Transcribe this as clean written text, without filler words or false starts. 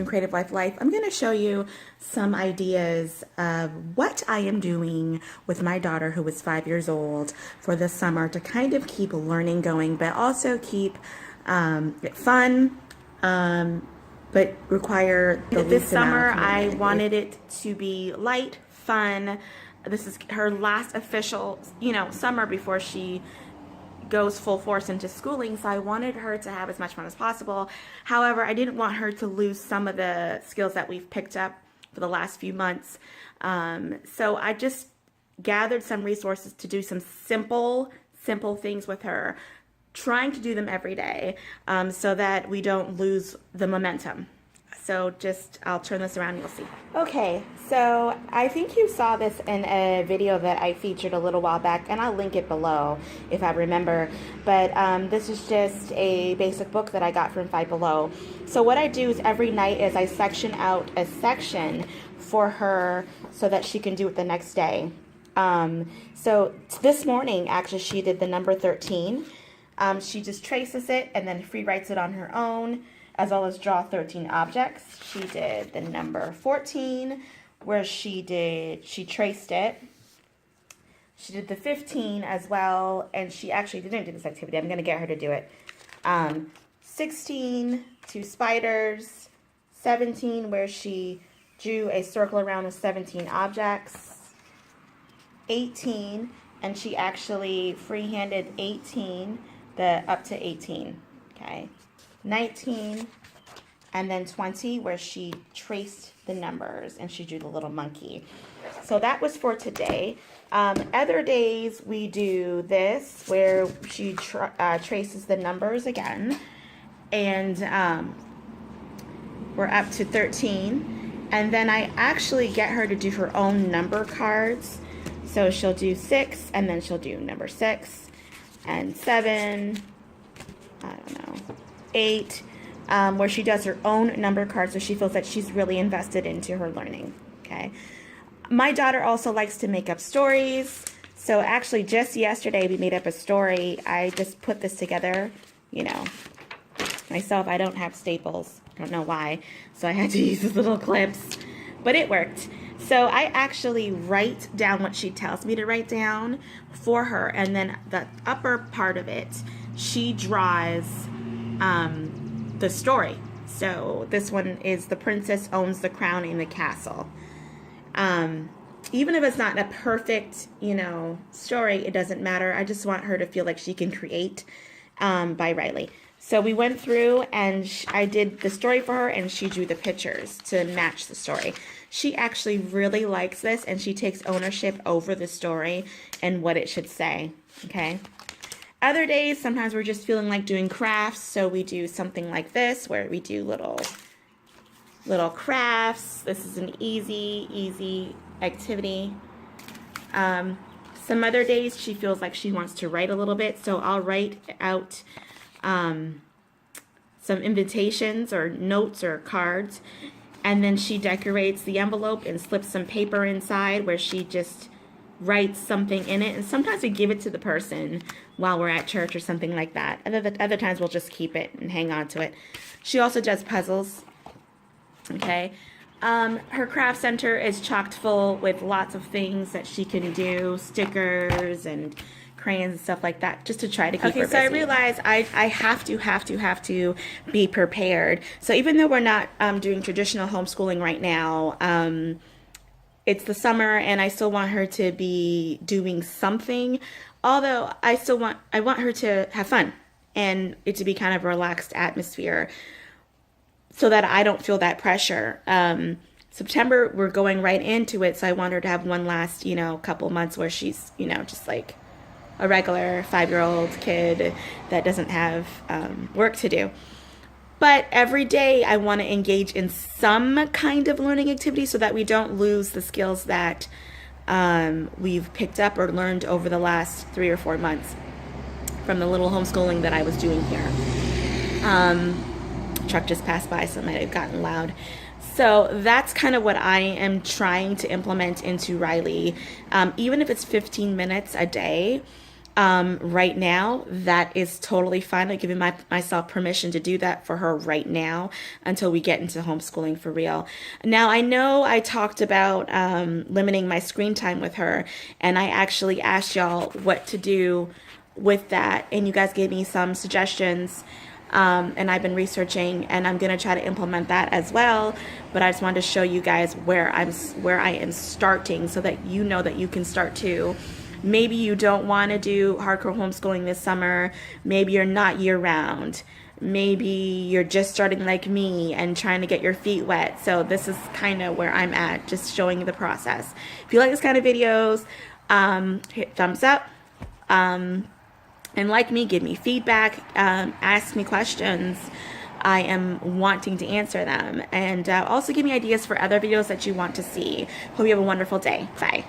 Creative Life, I'm going to show you some ideas of what I am doing with my daughter who is 5 years old for this summer to kind of keep learning going, but also keep it fun, but require the this summer I wanted it to be light, fun. This is her last official, summer before she goes full force into schooling, so I wanted her to have as much fun as possible. However, I didn't want her to lose some of the skills that we've picked up for the last few months. So I just gathered some resources to do some simple things with her, trying to do them every day, so that we don't lose the momentum. So I'll turn this around and you'll see. Okay, so I think you saw this in a video that I featured a little while back, and I'll link it below if I remember. But this is just a basic book that I got from Five Below. So what I do is every night is I section out a section for her so that she can do it the next day. So this morning, actually, she did the number 13. She just traces it and then free writes it on her own, as well as draw 13 objects. She did the number 14, where she traced it. She did the 15 as well, and she actually didn't do this activity. I'm gonna get her to do it. 16, 2 spiders. 17, where she drew a circle around the 17 objects. 18, and she actually free-handed 18, up to 18, okay? 19, and then 20, where she traced the numbers and she drew the little monkey. So that was for today. Other days we do this, where she traces the numbers again, and we're up to 13. And then I actually get her to do her own number cards. So she'll do 6, and then she'll do number 6, and 7, I don't know, 8, where she does her own number card, so she feels that she's really invested into her learning, okay? My daughter also likes to make up stories. So actually just yesterday we made up a story. I just put this together, myself. I don't have staples. I don't know why. So I had to use these little clips, but it worked. So I actually write down what she tells me to write down for her, and then the upper part of it, she draws the story. So this one is The Princess Owns the Crown in the Castle. Even if it's not a perfect, story, it doesn't matter. I just want her to feel like she can create by Riley. So we went through and I did the story for her, and she drew the pictures to match the story. She actually really likes this, and she takes ownership over the story and what it should say, okay? Other days, sometimes we're just feeling like doing crafts, so we do something like this, where we do little crafts. This is an easy activity. Some other days, she feels like she wants to write a little bit, so I'll write out some invitations or notes or cards, and then she decorates the envelope and slips some paper inside, where she just writes something in it. And sometimes we give it to the person while we're at church or something like that. Other times we'll just keep it and hang on to it. She also does puzzles, okay? Her craft center is chocked full with lots of things that she can do, stickers and crayons and stuff like that, just to try to keep her busy. So I realized I have to be prepared. So even though we're not doing traditional homeschooling right now, it's the summer, and I still want her to be doing something. Although I want her to have fun and it to be kind of a relaxed atmosphere, so that I don't feel that pressure. September, we're going right into it, so I want her to have one last, couple months where she's, just like a regular 5-year-old kid that doesn't have work to do. But every day I want to engage in some kind of learning activity so that we don't lose the skills that we've picked up or learned over the last 3 or 4 months from the little homeschooling that I was doing here. Truck just passed by, so it might have gotten loud. So that's kind of what I am trying to implement into Riley. Even if it's 15 minutes a day, right now, that is totally fine. I'm giving myself permission to do that for her right now until we get into homeschooling for real. Now, I know I talked about limiting my screen time with her, and I actually asked y'all what to do with that, and you guys gave me some suggestions. And I've been researching, and I'm gonna try to implement that as well. But I just wanted to show you guys where I am starting, so that you know that you can start too. Maybe you don't want to do hardcore homeschooling this summer. Maybe you're not year round. Maybe you're just starting like me and trying to get your feet wet. So this is kind of where I'm at, just showing you the process. If you like this kind of videos, hit thumbs up. And like me, give me feedback, ask me questions. I am wanting to answer them. And also give me ideas for other videos that you want to see. Hope you have a wonderful day. Bye.